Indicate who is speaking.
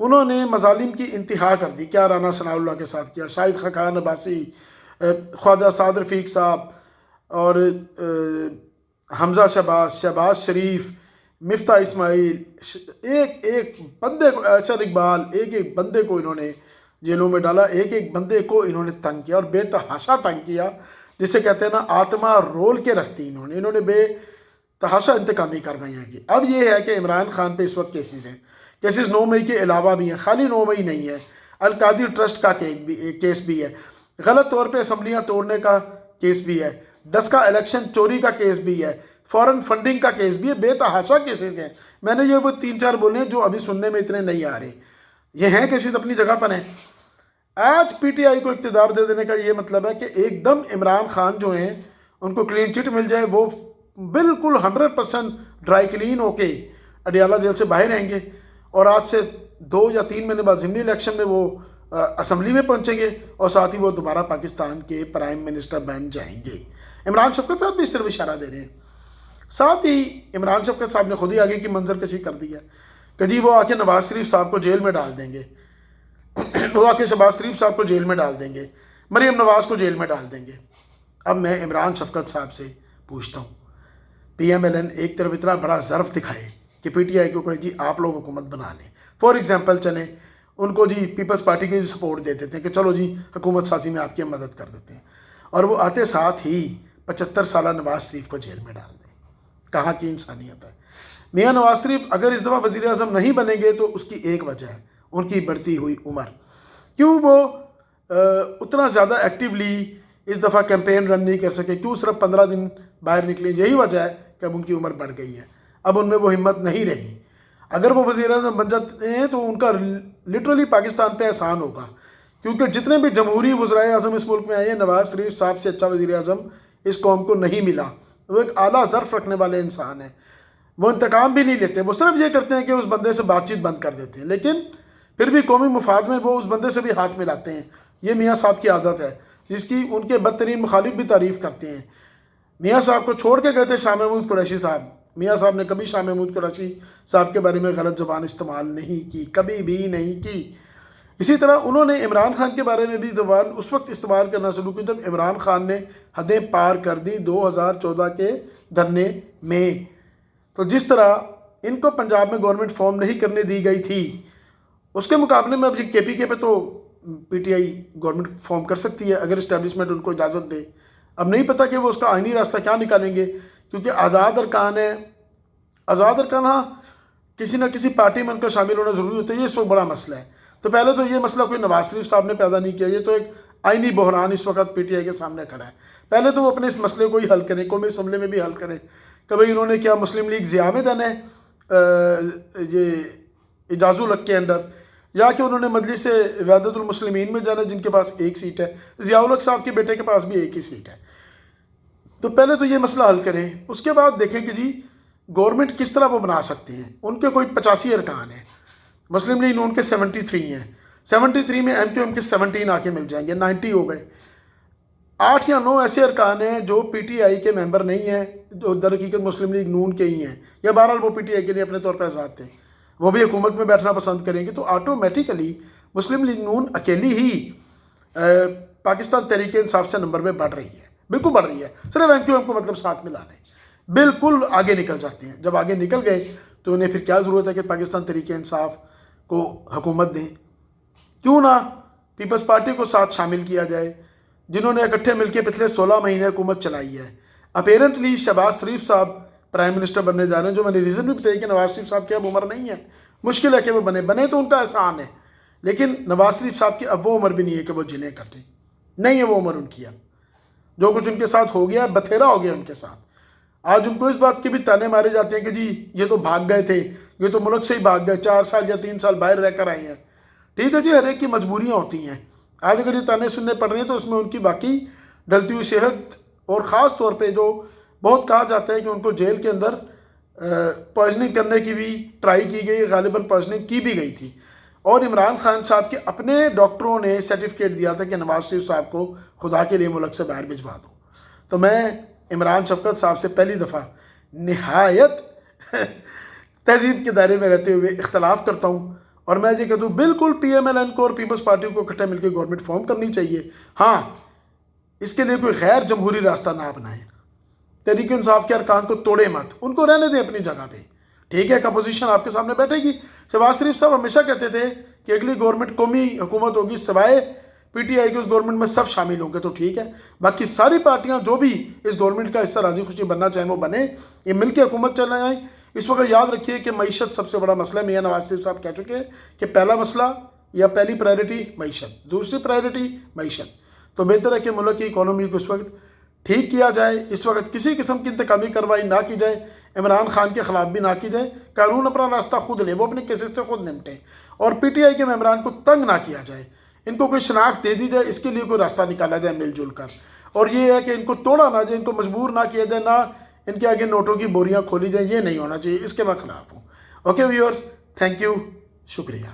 Speaker 1: انہوں نے مظالم کی انتہا کر دی. کیا رانا ثناء اللہ کے ساتھ کیا, شاہد خاقان عباسی, خواجہ سعد رفیق صاحب, اور حمزہ شہباز شریف, مفتاح اسماعیل, ایک ایک بندے کو, احسن اقبال, ایک ایک بندے کو انہوں نے جیلوں میں ڈالا, ایک ایک بندے کو انہوں نے تنگ کیا, اور بے تحاشا تنگ کیا, جسے کہتے ہیں نا آتما رول کے رکھتی انہوں نے بے تحاشا انتقامی کارروائیاں کی. اب یہ ہے کہ عمران خان پہ اس وقت کیسز ہیں, کیسز 9 مئی کے علاوہ بھی ہیں, خالی 9 مئی نہیں ہے, القادری ٹرسٹ کا کیس بھی ہے, غلط طور پہ اسمبلیاں توڑنے کا کیس بھی ہے, ڈسکا الیکشن چوری کا کیس بھی ہے, فورن فنڈنگ کا کیس بھی ہے, بے تحاشا کیسز ہیں. میں نے یہ وہ 3-4 بولے ہیں جو ابھی سننے میں اتنے نہیں آ رہے, یہ ہیں کیسز اپنی جگہ پر ہیں. آج پی ٹی آئی کو اقتدار دے دینے کا یہ مطلب ہے کہ ایک دم عمران خان جو ہیں ان کو کلین چٹ مل جائے, وہ بالکل 100% ڈرائی کلین ہو کے اڈیالہ جیل سے باہر رہیں گے, اور آج سے 2 یا 3 مہینے بعد ضمنی الیکشن میں وہ اسمبلی میں پہنچیں گے, اور ساتھ ہی وہ دوبارہ پاکستان کے پرائم منسٹر بن جائیں گے. عمران شفقت صاحب بھی اس طرف اشارہ دے رہے ہیں. ساتھ ہی عمران شفقت صاحب نے خود ہی آگے کی منظر کشی کر دی ہے کہ جی وہ آ کے نواز شریف صاحب کو جیل میں ڈال دیں گے, وہ آ کے شہباز شریف صاحب کو جیل میں ڈال دیں گے, مریم نواز کو جیل میں ڈال دیں گے. اب میں عمران شفقت صاحب سے پوچھتا ہوں, پی ایم ایل این ایک طرف اتنا بڑا ظرف دکھائے کہ پی ٹی آئی کو کہے جی آپ لوگ حکومت بنا لیں, فار ایگزامپل چلیں ان کو جی پیپلز پارٹی کی سپورٹ دے دیتے ہیں کہ چلو جی حکومت سازی میں آپ کی مدد کر دیتے ہیں, اور وہ آتے ساتھ ہی 75 سالہ نواز شریف کو جیل میں ڈال دیں. کہاں کی انسانیت ہے. میاں نواز شریف اگر اس دفعہ وزیر اعظم نہیں بنیں گے تو اس کی ایک وجہ ہے ان کی بڑھتی ہوئی عمر. کیوں وہ اتنا زیادہ ایکٹیولی اس دفعہ کیمپین رن نہیں کر سکے, کیوں صرف 15 دن باہر نکلے, یہی وجہ ہے کہ اب ان کی عمر بڑھ گئی ہے, اب ان میں وہ ہمت نہیں رہی. اگر وہ وزیر اعظم بن جاتے ہیں تو ان کا لٹرلی پاکستان پہ احسان ہوگا, کیونکہ جتنے بھی جمہوری وزرائے اعظم اس ملک میں آئے ہیں, نواز شریف صاحب سے اچھا وزیر اعظم اس قوم کو نہیں ملا. وہ ایک اعلیٰ ظرف رکھنے والے انسان ہیں, وہ انتقام بھی نہیں لیتے, وہ صرف یہ کرتے ہیں کہ اس بندے سے بات چیت بند کر دیتے ہیں, لیکن پھر بھی قومی مفاد میں وہ اس بندے سے بھی ہاتھ ملاتے ہیں. یہ میاں صاحب کی عادت ہے جس کی ان کے بدترین مخالف بھی تعریف کرتے ہیں. میاں صاحب کو چھوڑ کے گئے تھے شاہ محمود قریشی صاحب, میاں صاحب نے کبھی شاہ محمود قریشی صاحب کے بارے میں غلط زبان استعمال نہیں کی, کبھی بھی نہیں کی. اسی طرح انہوں نے عمران خان کے بارے میں بھی زبان اس وقت استعمال کرنا شروع کی جب عمران خان نے حدیں پار کر دی 2014 کے دھرنے میں. تو جس طرح ان کو پنجاب میں گورنمنٹ فارم نہیں کرنے دی گئی تھی, اس کے مقابلے میں اب یہ کے پی کے پہ تو P T I government form کر سکتی ہے اگر اسٹیبلشمنٹ ان کو اجازت دے. اب نہیں پتہ کہ وہ اس کا آئینی راستہ کیا نکالیں گے, کیونکہ آزاد ارکان ہے, آزاد ارکان ہاں کسی نہ کسی پارٹی میں ان کا شامل ہونا ضروری ہوتا ہے. یہ اس وقت بڑا مسئلہ ہے. تو پہلے تو یہ مسئلہ کوئی نواز شریف صاحب نے پیدا نہیں کیا, یہ تو ایک آئینی بحران اس وقت پی ٹی آئی کے سامنے کھڑا ہے. پہلے تو وہ اپنے اس مسئلے کو ہی حل کریں, قومی اسمبلی میں بھی حل کریں کہ بھائی انہوں نے کیا مسلم لیگ ضیاء میں دینا ہے یہ اعجاز الحق کے انڈر, یا کہ انہوں نے مجلس وحدت المسلمین میں جانا جن کے پاس ایک سیٹ ہے, ضیاء الحق صاحب کے بیٹے کے پاس بھی ایک ہی سیٹ ہے. تو پہلے تو یہ مسئلہ حل کریں, اس کے بعد دیکھیں کہ جی گورنمنٹ کس طرح وہ بنا سکتے ہیں. ان کے کوئی 85 ارکان ہیں, مسلم لیگ نون کے 73 ہیں, 73 میں ایم کیو ایم کے 17 آ کے مل جائیں گے, 90 ہو گئے. 8 یا 9 ایسے ارکان ہیں جو پی ٹی آئی کے ممبر نہیں ہیں, جو در حقیقت مسلم لیگ نون کے ہی ہیں, یا بہرحال وہ پی ٹی آئی کے لیے اپنے طور پہ آزاد تھے, وہ بھی حکومت میں بیٹھنا پسند کریں گے. تو آٹومیٹیکلی مسلم لیگ نون اکیلی ہی پاکستان تحریک انصاف سے نمبر میں بڑھ رہی ہے, بالکل بڑھ رہی ہے. صرف ایم کیو ایم کو مطلب ساتھ ملا لیں, بالکل آگے نکل جاتے ہیں. جب آگے نکل گئے تو انہیں پھر کیا ضرورت ہے کہ پاکستان تحریک انصاف کو حکومت دیں. کیوں نہ پیپلز پارٹی کو ساتھ شامل کیا جائے, جنہوں نے اکٹھے مل کے پچھلے 16 مہینے حکومت چلائی ہے. اپیرنٹلی شہباز شریف صاحب پرائم منسٹر بننے جا رہے ہیں, جو میں نے ریزن بھی بتائی کہ نواز شریف صاحب کی اب عمر نہیں ہے, مشکل ہے کہ وہ بنے تو ان کا احسان ہے, لیکن نواز شریف صاحب کی اب وہ عمر بھی نہیں ہے کہ وہ جنہیں کٹیں, نہیں ہے وہ عمر ان کی. اب جو کچھ ان کے ساتھ ہو گیا بتھیرا ہو گیا ان کے ساتھ. آج ان کو اس بات کے بھی تانے مارے جاتے ہیں کہ جی یہ تو بھاگ گئے تھے, یہ تو ملک سے ہی بھاگ گئے, 4 سال یا 3 سال باہر رہ کر آئے ہیں. ٹھیک ہے جی, ہر ایک کی مجبوریاں ہوتی ہیں. آج اگر یہ تانے سننے پڑ رہے ہیں تو اس میں ان کی باقی ڈھلتی ہوئی صحت, اور خاص طور پہ جو بہت کہا جاتا ہے کہ ان کو جیل کے اندر پوائزننگ کرنے کی بھی ٹرائی کی گئی, غالباً پوائزننگ کی بھی گئی تھی, اور عمران خان صاحب کے اپنے ڈاکٹروں نے سرٹیفکیٹ دیا تھا کہ نواز شریف صاحب کو خدا کے لیے ملک سے باہر بھجوا دو. تو میں عمران شفقت صاحب سے پہلی دفعہ نہایت تہذیب کے دائرے میں رہتے ہوئے اختلاف کرتا ہوں, اور میں یہ کہتا ہوں بالکل پی ایم ایل این کو اور پیپلز پارٹی کو اکٹھے مل کے گورنمنٹ فارم کرنی چاہیے. ہاں اس کے لیے کوئی غیر جمہوری راستہ نہ اپنائیں. تحریک انصاف کے ارکان کو توڑے مت, ان کو رہنے دیں اپنی جگہ پہ. ٹھیک ہے ایک اپوزیشن آپ کے سامنے بیٹھے گی. شہباز شریف صاحب ہمیشہ کہتے تھے کہ اگلی گورنمنٹ قومی حکومت ہوگی سوائے پی ٹی آئی کے, اس گورنمنٹ میں سب شامل ہوں گے. تو ٹھیک ہے باقی ساری پارٹیاں جو بھی اس گورنمنٹ کا حصہ راضی خوشی بننا چاہیں وہ بنے, یہ مل کے حکومت چلائیں. اس وقت یاد رکھیے کہ معیشت سب سے بڑا مسئلہ ہے. میاں نواز شریف صاحب کہہ چکے ہیں کہ پہلا مسئلہ یا پہلی پرائرٹی معیشت, دوسری پرائرٹی معیشت. تو بہتر ہے کہ ملک کی اکانومی کو اس وقت ٹھیک کیا جائے. اس وقت کسی قسم کی انتقامی کارروائی نہ کی جائے, عمران خان کے خلاف بھی نہ کی جائے. قانون اپنا راستہ خود لے, وہ اپنے کیسز سے خود نمٹیں. اور پی ٹی آئی کے ممبران کو تنگ نہ کیا جائے, ان کو کوئی شناخت دے دی جائے, اس کے لیے کوئی راستہ نکالا جائے مل جل کر. اور یہ ہے کہ ان کو توڑا نہ جائے, ان کو مجبور نہ کیا جائے, نہ ان کے آگے نوٹوں کی بوریاں کھولی جائیں. یہ نہیں ہونا چاہیے, اس کے میں خلاف ہوں. اوکے ویورز, تھینک یو, شکریہ.